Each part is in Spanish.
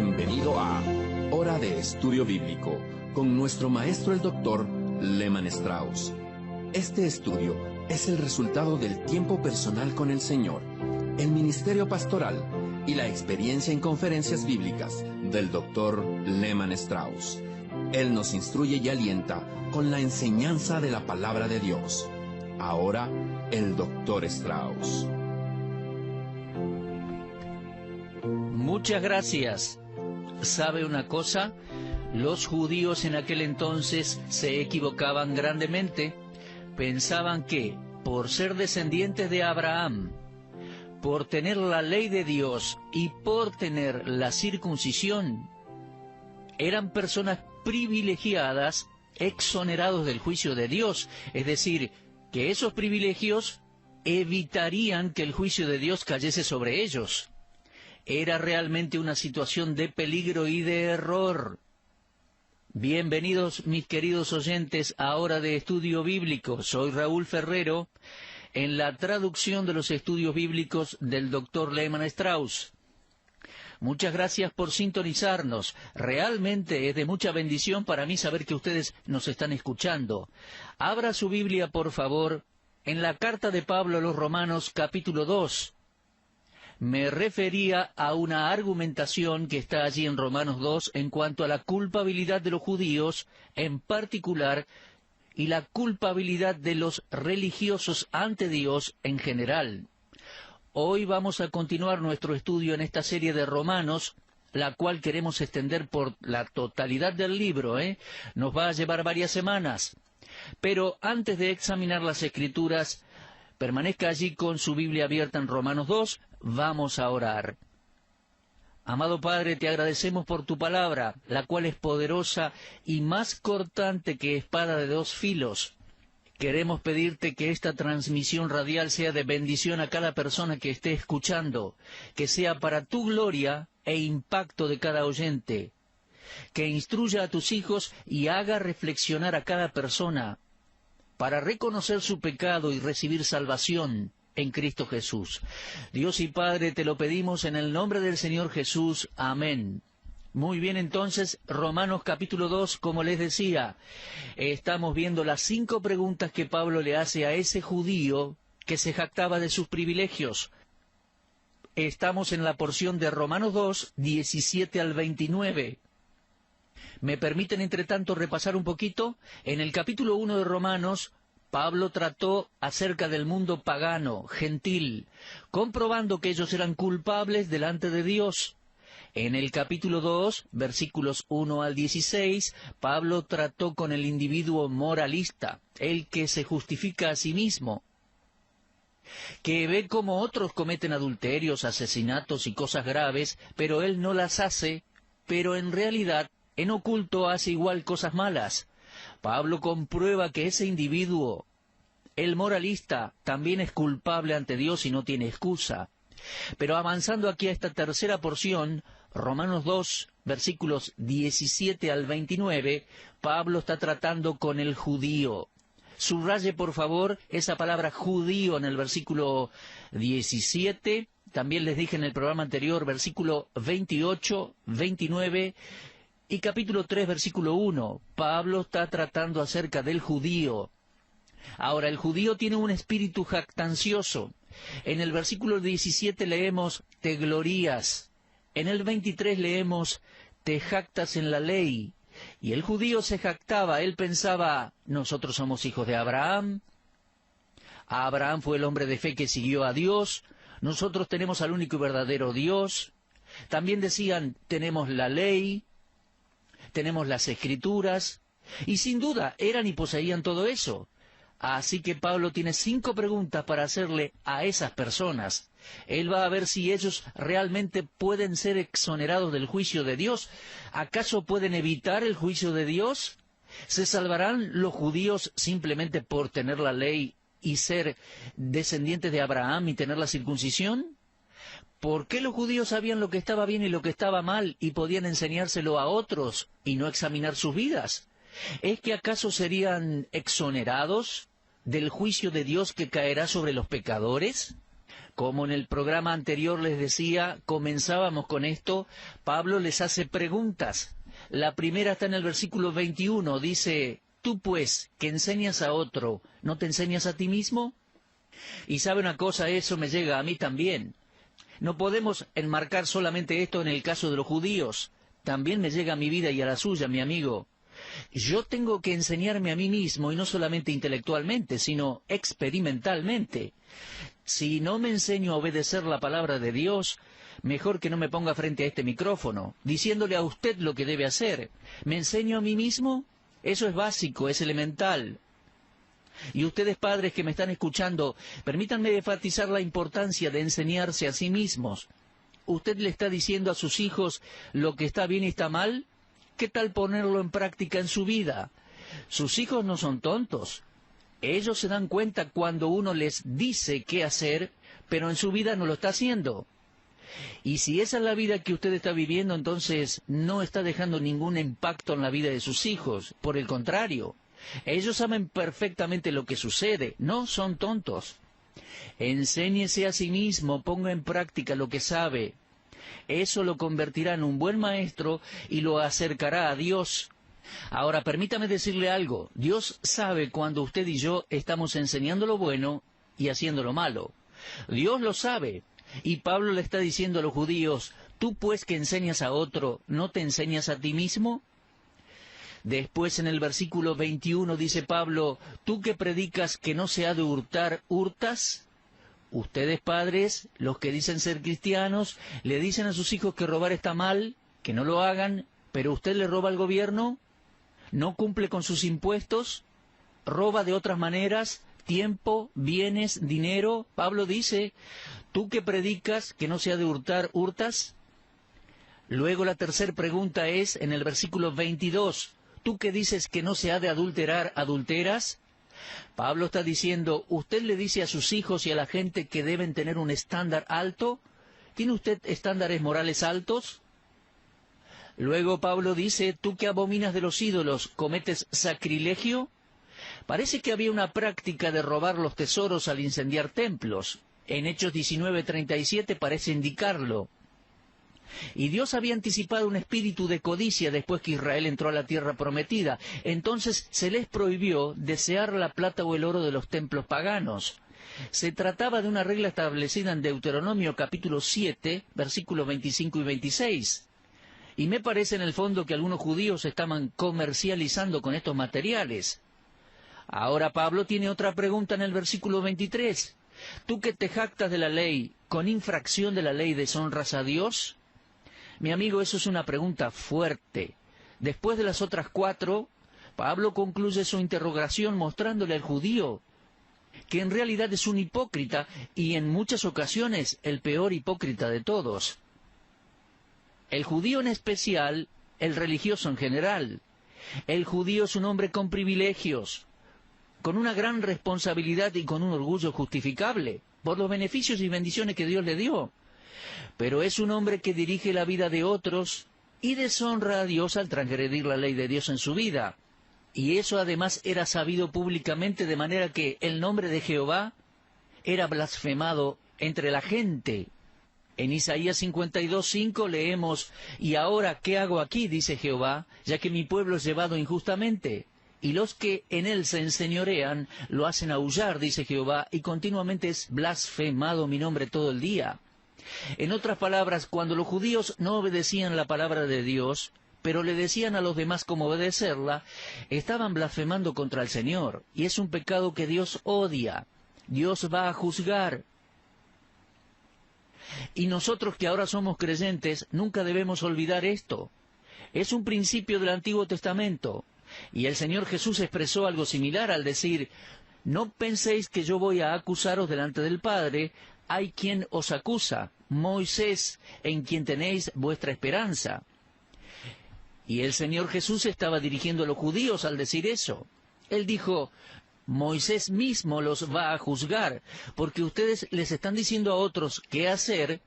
Bienvenido a Hora de Estudio Bíblico con nuestro maestro el Dr. Lehman Strauss. Este estudio es el resultado del tiempo personal con el Señor, el ministerio pastoral y la experiencia en conferencias bíblicas del Dr. Lehman Strauss. Él nos instruye y alienta con la enseñanza de la palabra de Dios. Ahora, el Dr. Strauss. Muchas gracias. ¿Sabe una cosa? Los judíos en aquel entonces se equivocaban grandemente. Pensaban que, por ser descendientes de Abraham, por tener la ley de Dios y por tener la circuncisión, eran personas privilegiadas, exonerados del juicio de Dios. Es decir, que esos privilegios evitarían que el juicio de Dios cayese sobre ellos. Era realmente una situación de peligro y de error. Bienvenidos, mis queridos oyentes, a Hora de Estudio Bíblico. Soy Raúl Ferrero, en la traducción de los estudios bíblicos del Dr. Lehman Strauss. Muchas gracias por sintonizarnos. Realmente es de mucha bendición para mí saber que ustedes nos están escuchando. Abra su Biblia, por favor, en la carta de Pablo a los Romanos, capítulo 2. Me refería a una argumentación que está allí en Romanos 2 en cuanto a la culpabilidad de los judíos en particular y la culpabilidad de los religiosos ante Dios en general. Hoy vamos a continuar nuestro estudio en esta serie de Romanos, la cual queremos extender por la totalidad del libro, Nos va a llevar varias semanas. Pero antes de examinar las Escrituras, permanezca allí con su Biblia abierta en Romanos 2, vamos a orar. Amado Padre, te agradecemos por tu palabra, la cual es poderosa y más cortante que espada de dos filos. Queremos pedirte que esta transmisión radial sea de bendición a cada persona que esté escuchando, que sea para tu gloria e impacto de cada oyente, que instruya a tus hijos y haga reflexionar a cada persona para reconocer su pecado y recibir salvación en Cristo Jesús. Dios y Padre, te lo pedimos en el nombre del Señor Jesús. Amén. Muy bien, entonces, Romanos capítulo 2, como les decía, estamos viendo las 5 preguntas que Pablo le hace a ese judío que se jactaba de sus privilegios. Estamos en la porción de Romanos 2, 17 al 29. ¿Me permiten, entre tanto, repasar un poquito? En el capítulo 1 de Romanos, Pablo trató acerca del mundo pagano, gentil, comprobando que ellos eran culpables delante de Dios. En el capítulo 2, versículos 1 al 16, Pablo trató con el individuo moralista, el que se justifica a sí mismo, que ve cómo otros cometen adulterios, asesinatos y cosas graves, pero él no las hace, pero en realidad, en oculto, hace igual cosas malas. Pablo comprueba que ese individuo, el moralista, también es culpable ante Dios y no tiene excusa. Pero avanzando aquí a esta tercera porción, Romanos 2, versículos 17 al 29, Pablo está tratando con el judío. Subraye, por favor, esa palabra judío en el versículo 17. También les dije en el programa anterior, versículo 28, 29 y capítulo 3, versículo 1. Pablo está tratando acerca del judío. Ahora, el judío tiene un espíritu jactancioso. En el versículo 17 leemos, te glorías. En el 23 leemos, te jactas en la ley. Y el judío se jactaba, él pensaba, nosotros somos hijos de Abraham. Abraham fue el hombre de fe que siguió a Dios. Nosotros tenemos al único y verdadero Dios. También decían, tenemos la ley, tenemos las Escrituras. Y sin duda, eran y poseían todo eso. Así que Pablo tiene 5 preguntas para hacerle a esas personas. Él va a ver si ellos realmente pueden ser exonerados del juicio de Dios. ¿Acaso pueden evitar el juicio de Dios? ¿Se salvarán los judíos simplemente por tener la ley y ser descendientes de Abraham y tener la circuncisión? ¿Por qué los judíos sabían lo que estaba bien y lo que estaba mal y podían enseñárselo a otros y no examinar sus vidas? ¿Es que acaso serían exonerados del juicio de Dios que caerá sobre los pecadores? Como en el programa anterior les decía, comenzábamos con esto, Pablo les hace preguntas. La primera está en el versículo 21, dice: tú pues, que enseñas a otro, ¿no te enseñas a ti mismo? Y sabe una cosa, eso me llega a mí también. No podemos enmarcar solamente esto en el caso de los judíos. También me llega a mi vida y a la suya, mi amigo. Yo tengo que enseñarme a mí mismo, y no solamente intelectualmente, sino experimentalmente. Si no me enseño a obedecer la palabra de Dios, mejor que no me ponga frente a este micrófono, diciéndole a usted lo que debe hacer. ¿Me enseño a mí mismo? Eso es básico, es elemental. Y ustedes, padres que me están escuchando, permítanme enfatizar la importancia de enseñarse a sí mismos. ¿Usted le está diciendo a sus hijos lo que está bien y está mal? ¿Qué tal ponerlo en práctica en su vida? Sus hijos no son tontos. Ellos se dan cuenta cuando uno les dice qué hacer, pero en su vida no lo está haciendo. Y si esa es la vida que usted está viviendo, entonces no está dejando ningún impacto en la vida de sus hijos. Por el contrario, ellos saben perfectamente lo que sucede, no son tontos. Enséñese a sí mismo, ponga en práctica lo que sabe. Eso lo convertirá en un buen maestro y lo acercará a Dios. Ahora, permítame decirle algo. Dios sabe cuando usted y yo estamos enseñando lo bueno y haciendo lo malo. Dios lo sabe. Y Pablo le está diciendo a los judíos: tú pues que enseñas a otro, ¿no te enseñas a ti mismo? Después en el versículo 21 dice Pablo: tú que predicas que no se ha de hurtar, ¿hurtas? Ustedes, padres, los que dicen ser cristianos, le dicen a sus hijos que robar está mal, que no lo hagan, pero usted le roba al gobierno, no cumple con sus impuestos, roba de otras maneras, tiempo, bienes, dinero. Pablo dice: tú que predicas que no se ha de hurtar, ¿hurtas? Luego la tercera pregunta es en el versículo 22, tú que dices que no se ha de adulterar, ¿adulteras? Pablo está diciendo: ¿usted le dice a sus hijos y a la gente que deben tener un estándar alto? ¿Tiene usted estándares morales altos? Luego Pablo dice: tú que abominas de los ídolos, ¿cometes sacrilegio? Parece que había una práctica de robar los tesoros al incendiar templos. En Hechos 19:37 parece indicarlo. Y Dios había anticipado un espíritu de codicia después que Israel entró a la tierra prometida. Entonces se les prohibió desear la plata o el oro de los templos paganos. Se trataba de una regla establecida en Deuteronomio capítulo 7, versículos 25 y 26. Y me parece en el fondo que algunos judíos estaban comercializando con estos materiales. Ahora Pablo tiene otra pregunta en el versículo 23. ¿Tú que te jactas de la ley, con infracción de la ley deshonras a Dios? Mi amigo, eso es una pregunta fuerte. Después de las otras 4, Pablo concluye su interrogación mostrándole al judío que en realidad es un hipócrita y en muchas ocasiones el peor hipócrita de todos. El judío en especial, el religioso en general. El judío es un hombre con privilegios, con una gran responsabilidad y con un orgullo justificable por los beneficios y bendiciones que Dios le dio. Pero es un hombre que dirige la vida de otros y deshonra a Dios al transgredir la ley de Dios en su vida. Y eso además era sabido públicamente, de manera que el nombre de Jehová era blasfemado entre la gente. En Isaías 52:5 leemos: y ahora, ¿qué hago aquí?, dice Jehová, ya que mi pueblo es llevado injustamente. Y los que en él se enseñorean lo hacen aullar, dice Jehová, y continuamente es blasfemado mi nombre todo el día. En otras palabras, cuando los judíos no obedecían la palabra de Dios, pero le decían a los demás cómo obedecerla, estaban blasfemando contra el Señor, y es un pecado que Dios odia. Dios va a juzgar. Y nosotros que ahora somos creyentes, nunca debemos olvidar esto. Es un principio del Antiguo Testamento, y el Señor Jesús expresó algo similar al decir: no penséis que yo voy a acusaros delante del Padre, hay quien os acusa, Moisés, en quien tenéis vuestra esperanza. Y el Señor Jesús estaba dirigiendo a los judíos al decir eso. Él dijo: Moisés mismo los va a juzgar, porque ustedes les están diciendo a otros qué hacer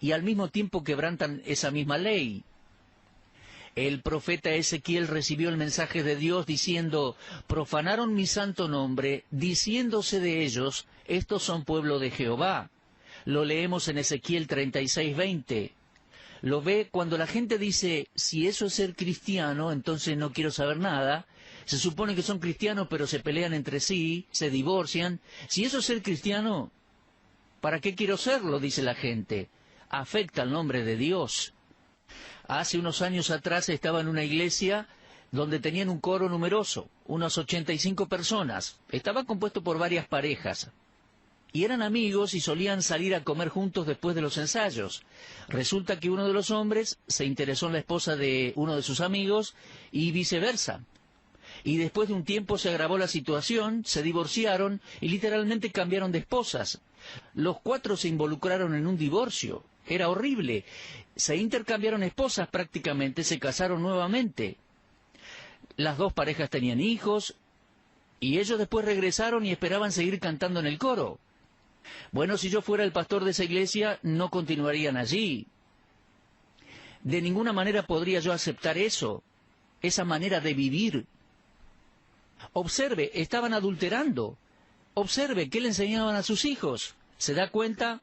y al mismo tiempo quebrantan esa misma ley. El profeta Ezequiel recibió el mensaje de Dios diciendo: profanaron mi santo nombre, diciéndose de ellos: estos son pueblo de Jehová. Lo leemos en Ezequiel 36:20. Lo ve cuando la gente dice, si eso es ser cristiano, entonces no quiero saber nada. Se supone que son cristianos, pero se pelean entre sí, se divorcian. Si eso es ser cristiano, ¿para qué quiero serlo?, dice la gente. Afecta al nombre de Dios. Hace unos años atrás estaba en una iglesia donde tenían un coro numeroso, unas 85 personas. Estaba compuesto por varias parejas. Y eran amigos y solían salir a comer juntos después de los ensayos. Resulta que uno de los hombres se interesó en la esposa de uno de sus amigos y viceversa. Y después de un tiempo se agravó la situación, se divorciaron y literalmente cambiaron de esposas. Los 4 se involucraron en un divorcio. Era horrible. Se intercambiaron esposas prácticamente, se casaron nuevamente. Las 2 parejas tenían hijos y ellos después regresaron y esperaban seguir cantando en el coro. Bueno, si yo fuera el pastor de esa iglesia, no continuarían allí. De ninguna manera podría yo aceptar eso, esa manera de vivir. Observe, estaban adulterando. Observe, ¿qué le enseñaban a sus hijos? ¿Se da cuenta?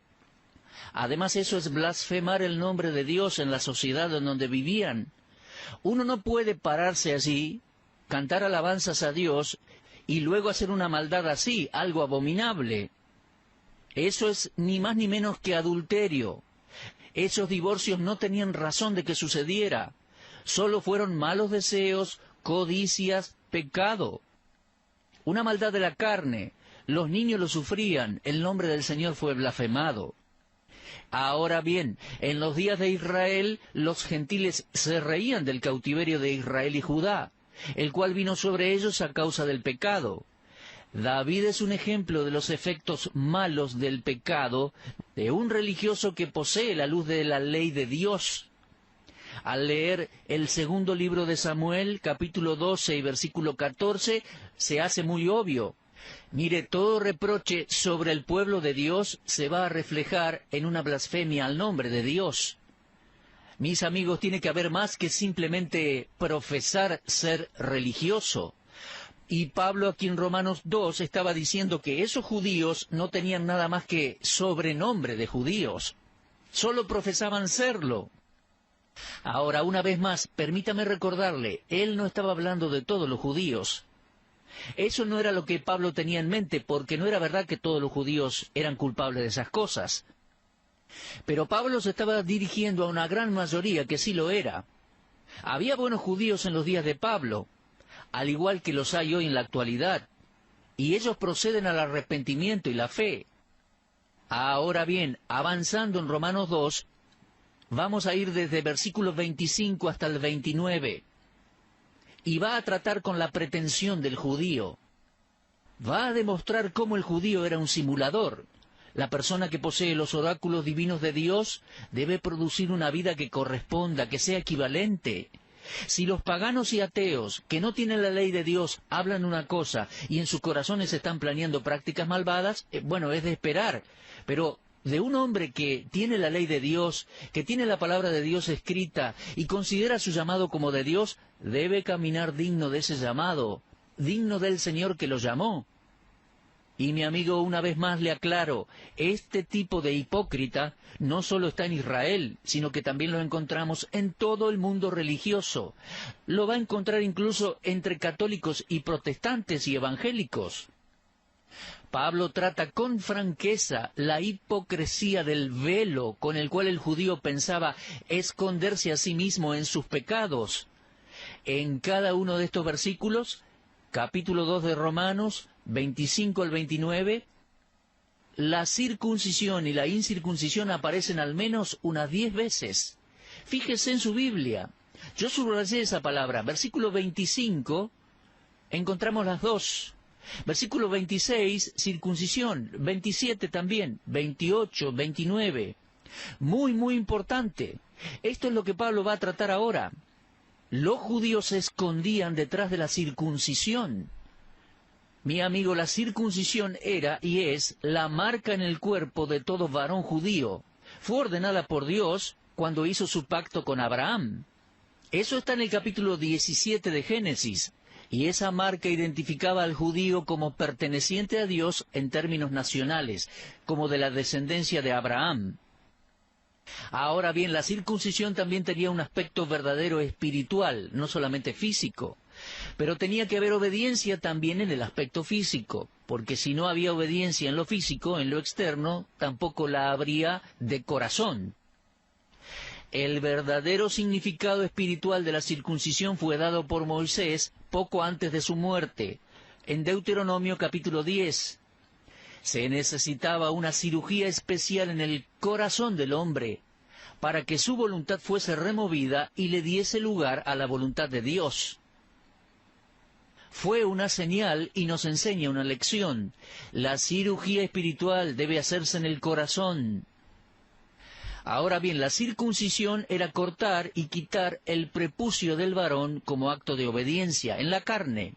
Además, eso es blasfemar el nombre de Dios en la sociedad en donde vivían. Uno no puede pararse allí, cantar alabanzas a Dios y luego hacer una maldad así, algo abominable. Eso es ni más ni menos que adulterio. Esos divorcios no tenían razón de que sucediera. Solo fueron malos deseos, codicias, pecado. Una maldad de la carne. Los niños lo sufrían. El nombre del Señor fue blasfemado. Ahora bien, en los días de Israel, los gentiles se reían del cautiverio de Israel y Judá, el cual vino sobre ellos a causa del pecado. David es un ejemplo de los efectos malos del pecado de un religioso que posee la luz de la ley de Dios. Al leer el segundo libro de Samuel, capítulo 12 y versículo 14, se hace muy obvio. Mire, todo reproche sobre el pueblo de Dios se va a reflejar en una blasfemia al nombre de Dios. Mis amigos, tiene que haber más que simplemente profesar ser religioso. Y Pablo aquí en Romanos 2 estaba diciendo que esos judíos no tenían nada más que sobrenombre de judíos. Solo profesaban serlo. Ahora, una vez más, permítame recordarle, él no estaba hablando de todos los judíos. Eso no era lo que Pablo tenía en mente, porque no era verdad que todos los judíos eran culpables de esas cosas. Pero Pablo se estaba dirigiendo a una gran mayoría que sí lo era. Había buenos judíos en los días de Pablo, al igual que los hay hoy en la actualidad, y ellos proceden al arrepentimiento y la fe. Ahora bien, avanzando en Romanos 2, vamos a ir desde versículos 25 hasta el 29, y va a tratar con la pretensión del judío. Va a demostrar cómo el judío era un simulador. La persona que posee los oráculos divinos de Dios debe producir una vida que corresponda, que sea equivalente. Si los paganos y ateos, que no tienen la ley de Dios, hablan una cosa y en sus corazones están planeando prácticas malvadas, bueno, es de esperar. Pero de un hombre que tiene la ley de Dios, que tiene la palabra de Dios escrita y considera su llamado como de Dios, debe caminar digno de ese llamado, digno del Señor que lo llamó. Y mi amigo, una vez más le aclaro, este tipo de hipócrita no solo está en Israel, sino que también lo encontramos en todo el mundo religioso. Lo va a encontrar incluso entre católicos y protestantes y evangélicos. Pablo trata con franqueza la hipocresía del velo con el cual el judío pensaba esconderse a sí mismo en sus pecados. En cada uno de estos versículos, capítulo 2 de Romanos, 25 al 29, la circuncisión y la incircuncisión aparecen al menos unas 10 veces. Fíjese en su Biblia. Yo subrayé esa palabra. Versículo 25, encontramos las dos. Versículo 26, circuncisión. 27 también. 28, 29. Muy importante. Esto es lo que Pablo va a tratar ahora. Los judíos se escondían detrás de la circuncisión. Mi amigo, la circuncisión era y es la marca en el cuerpo de todo varón judío. Fue ordenada por Dios cuando hizo su pacto con Abraham. Eso está en el capítulo 17 de Génesis. y esa marca identificaba al judío como perteneciente a Dios en términos nacionales, como de la descendencia de Abraham. Ahora bien, la circuncisión también tenía un aspecto verdadero espiritual, no solamente físico, pero tenía que haber obediencia también en el aspecto físico, porque si no había obediencia en lo físico, en lo externo, tampoco la habría de corazón. El verdadero significado espiritual de la circuncisión fue dado por Moisés poco antes de su muerte, en Deuteronomio capítulo 10. Se necesitaba una cirugía especial en el corazón del hombre para que su voluntad fuese removida y le diese lugar a la voluntad de Dios. Fue una señal y nos enseña una lección. La cirugía espiritual debe hacerse en el corazón. Ahora bien, la circuncisión era cortar y quitar el prepucio del varón como acto de obediencia en la carne.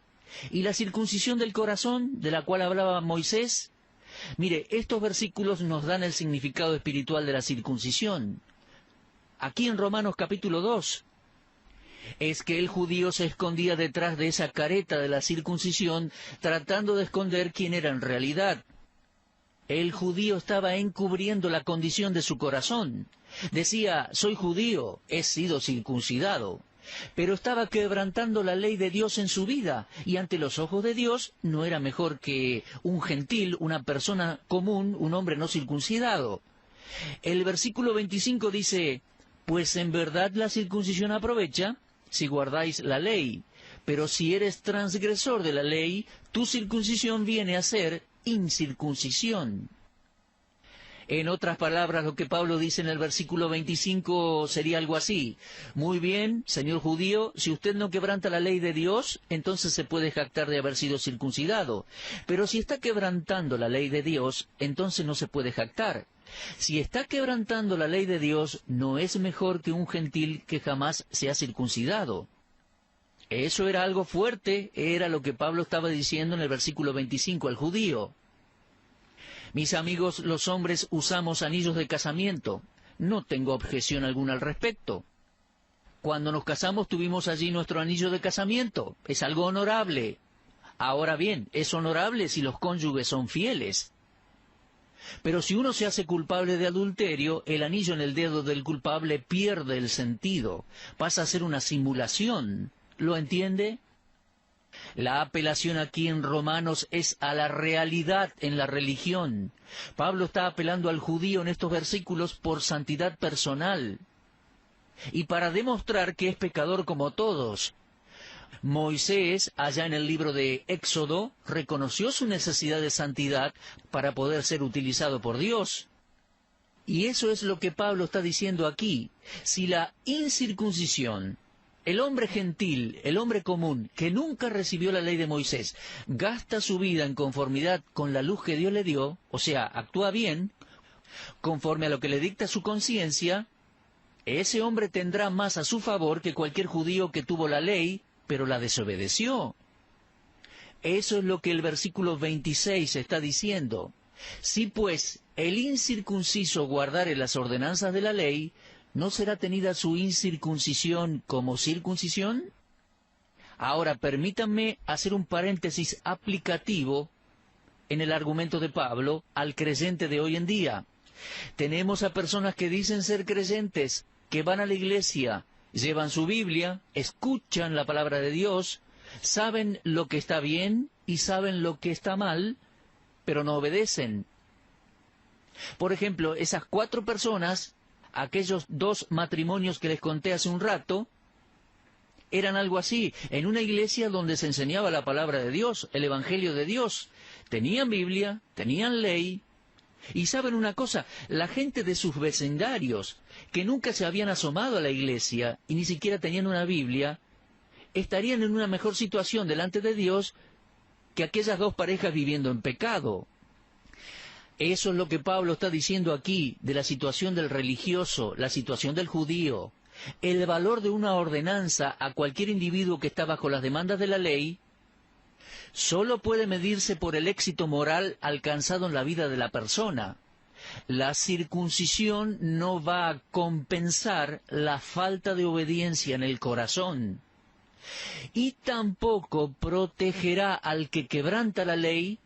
Y la circuncisión del corazón, de la cual hablaba Moisés, mire, estos versículos nos dan el significado espiritual de la circuncisión. Aquí en Romanos capítulo 2, es que el judío se escondía detrás de esa careta de la circuncisión, tratando de esconder quién era en realidad. El judío estaba encubriendo la condición de su corazón. Decía, soy judío, he sido circuncidado. Pero estaba quebrantando la ley de Dios en su vida, y ante los ojos de Dios no era mejor que un gentil, una persona común, un hombre no circuncidado. El versículo 25 dice, pues en verdad la circuncisión aprovecha si guardáis la ley, pero si eres transgresor de la ley, tu circuncisión viene a ser incircuncisión. En otras palabras, lo que Pablo dice en el versículo 25 sería algo así. Muy bien, señor judío, si usted no quebranta la ley de Dios, entonces se puede jactar de haber sido circuncidado. Pero si está quebrantando la ley de Dios, entonces no se puede jactar. Si está quebrantando la ley de Dios, no es mejor que un gentil que jamás se ha circuncidado. Eso era algo fuerte, era lo que Pablo estaba diciendo en el versículo 25 al judío. Mis amigos, los hombres usamos anillos de casamiento. No tengo objeción alguna al respecto. Cuando nos casamos tuvimos allí nuestro anillo de casamiento. Es algo honorable. Ahora bien, es honorable si los cónyuges son fieles. Pero si uno se hace culpable de adulterio, el anillo en el dedo del culpable pierde el sentido. Pasa a ser una simulación. ¿Lo entiende? La apelación aquí en Romanos es a la realidad en la religión. Pablo está apelando al judío en estos versículos por santidad personal y para demostrar que es pecador como todos. Moisés, allá en el libro de Éxodo, reconoció su necesidad de santidad para poder ser utilizado por Dios. Y eso es lo que Pablo está diciendo aquí. Si la incircuncisión, el hombre gentil, el hombre común, que nunca recibió la ley de Moisés, gasta su vida en conformidad con la luz que Dios le dio, o sea, actúa bien, conforme a lo que le dicta su conciencia, ese hombre tendrá más a su favor que cualquier judío que tuvo la ley, pero la desobedeció. Eso es lo que el versículo 26 está diciendo. Si pues el incircunciso guardare las ordenanzas de la ley, ¿no será tenida su incircuncisión como circuncisión? Ahora, permítanme hacer un paréntesis aplicativo en el argumento de Pablo al creyente de hoy en día. Tenemos a personas que dicen ser creyentes, que van a la iglesia, llevan su Biblia, escuchan la palabra de Dios, saben lo que está bien y saben lo que está mal, pero no obedecen. Por ejemplo, esas 4 personas, aquellos 2 matrimonios que les conté hace un rato, eran algo así, en una iglesia donde se enseñaba la palabra de Dios, el Evangelio de Dios. Tenían Biblia, tenían ley, y saben una cosa, la gente de sus vecindarios, que nunca se habían asomado a la iglesia y ni siquiera tenían una Biblia, estarían en una mejor situación delante de Dios que aquellas 2 parejas viviendo en pecado. Eso es lo que Pablo está diciendo aquí de la situación del religioso, la situación del judío. El valor de una ordenanza a cualquier individuo que está bajo las demandas de la ley solo puede medirse por el éxito moral alcanzado en la vida de la persona. La circuncisión no va a compensar la falta de obediencia en el corazón. y tampoco protegerá al que quebranta la ley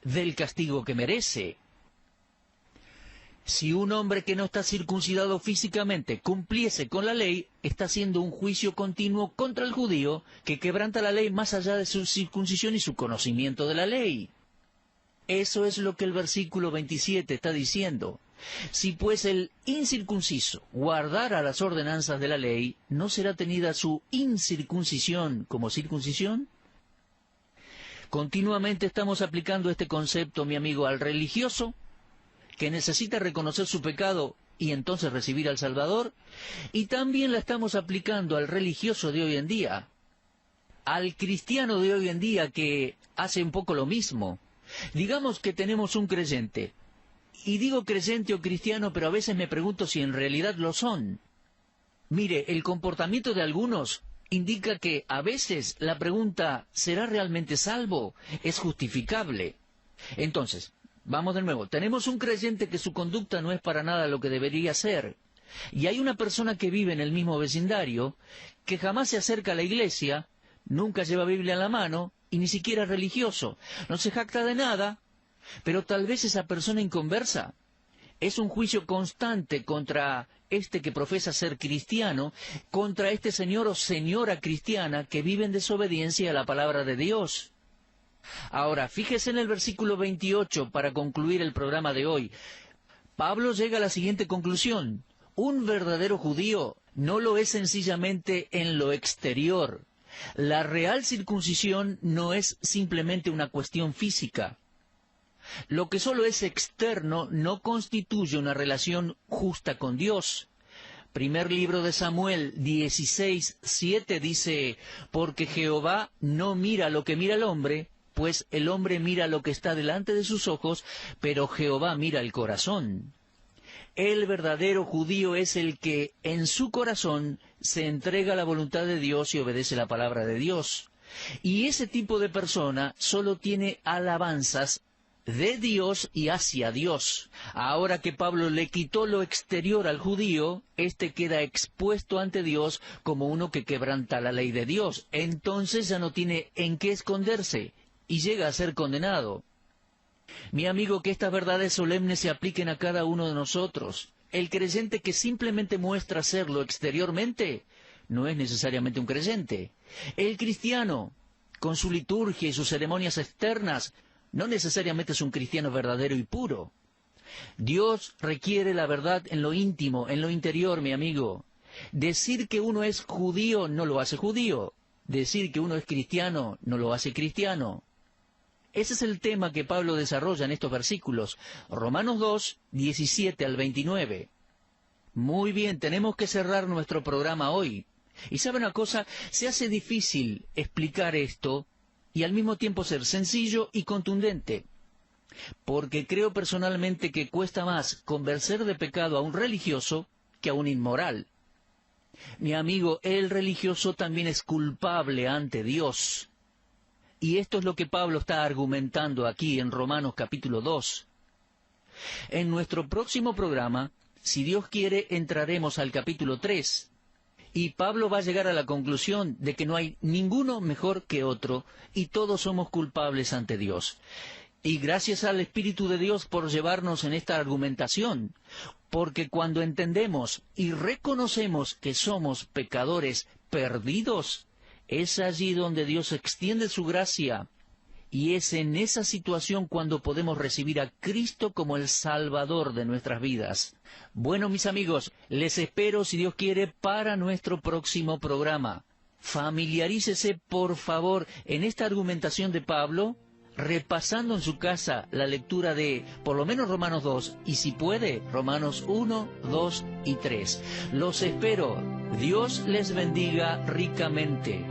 del castigo que merece. Si un hombre que no está circuncidado físicamente cumpliese con la ley, está haciendo un juicio continuo contra el judío que quebranta la ley más allá de su circuncisión y su conocimiento de la ley. Eso es lo que el versículo 27 está diciendo. Si pues el incircunciso guardara las ordenanzas de la ley, ¿no será tenida su incircuncisión como circuncisión? Continuamente estamos aplicando este concepto, mi amigo, al religioso, que necesita reconocer su pecado y entonces recibir al Salvador, y también la estamos aplicando al religioso de hoy en día, al cristiano de hoy en día que hace un poco lo mismo. Digamos que tenemos un creyente, y digo creyente o cristiano, pero a veces me pregunto si en realidad lo son. Mire, el comportamiento de algunos indica que a veces la pregunta ¿será realmente salvo? Es justificable. Entonces, vamos de nuevo, tenemos un creyente que su conducta no es para nada lo que debería ser, y hay una persona que vive en el mismo vecindario, que jamás se acerca a la iglesia, nunca lleva Biblia en la mano, y ni siquiera es religioso, no se jacta de nada, pero tal vez esa persona inconversa es un juicio constante contra este que profesa ser cristiano, contra este señor o señora cristiana que vive en desobediencia a la palabra de Dios. Ahora, fíjese en el versículo 28 para concluir el programa de hoy. Pablo llega a la siguiente conclusión. Un verdadero judío no lo es sencillamente en lo exterior. La real circuncisión no es simplemente una cuestión física. Lo que solo es externo no constituye una relación justa con Dios. Primer libro de Samuel 16:7 dice, porque Jehová no mira lo que mira el hombre, pues el hombre mira lo que está delante de sus ojos, pero Jehová mira el corazón. El verdadero judío es el que en su corazón se entrega a la voluntad de Dios y obedece la palabra de Dios. Y ese tipo de persona solo tiene alabanzas de Dios y hacia Dios. Ahora que Pablo le quitó lo exterior al judío, éste queda expuesto ante Dios como uno que quebranta la ley de Dios. Entonces ya no tiene en qué esconderse y llega a ser condenado. Mi amigo, que estas verdades solemnes se apliquen a cada uno de nosotros. El creyente que simplemente muestra serlo exteriormente no es necesariamente un creyente. El cristiano, con su liturgia y sus ceremonias externas, no necesariamente es un cristiano verdadero y puro. Dios requiere la verdad en lo íntimo, en lo interior, mi amigo. Decir que uno es judío no lo hace judío. Decir que uno es cristiano no lo hace cristiano. Ese es el tema que Pablo desarrolla en estos versículos. Romanos 2, 17 al 29. Muy bien, tenemos que cerrar nuestro programa hoy. Y ¿sabe una cosa? Se hace difícil explicar esto y al mismo tiempo ser sencillo y contundente, porque creo personalmente que cuesta más convencer de pecado a un religioso que a un inmoral. Mi amigo, el religioso también es culpable ante Dios, y esto es lo que Pablo está argumentando aquí en Romanos capítulo 2. En nuestro próximo programa, si Dios quiere, entraremos al capítulo 3, y Pablo va a llegar a la conclusión de que no hay ninguno mejor que otro, y todos somos culpables ante Dios. Y gracias al Espíritu de Dios por llevarnos en esta argumentación, porque cuando entendemos y reconocemos que somos pecadores perdidos, es allí donde Dios extiende su gracia, y es en esa situación cuando podemos recibir a Cristo como el Salvador de nuestras vidas. Bueno, mis amigos, les espero, si Dios quiere, para nuestro próximo programa. Familiarícese, por favor, en esta argumentación de Pablo, repasando en su casa la lectura de, por lo menos, Romanos 2, y si puede, Romanos 1, 2 y 3. Los espero. Dios les bendiga ricamente.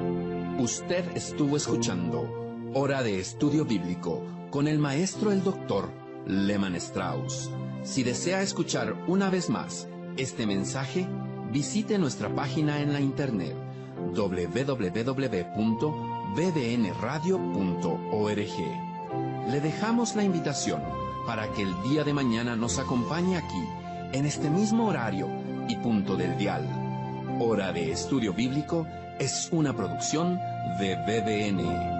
Usted estuvo escuchando Hora de Estudio Bíblico con el maestro el doctor Lehmann Strauss. Si desea escuchar una vez más este mensaje, visite nuestra página en la internet www.bbnradio.org. Le dejamos la invitación para que el día de mañana nos acompañe aquí, en este mismo horario y punto del dial. Hora de Estudio Bíblico es una producción de BDN.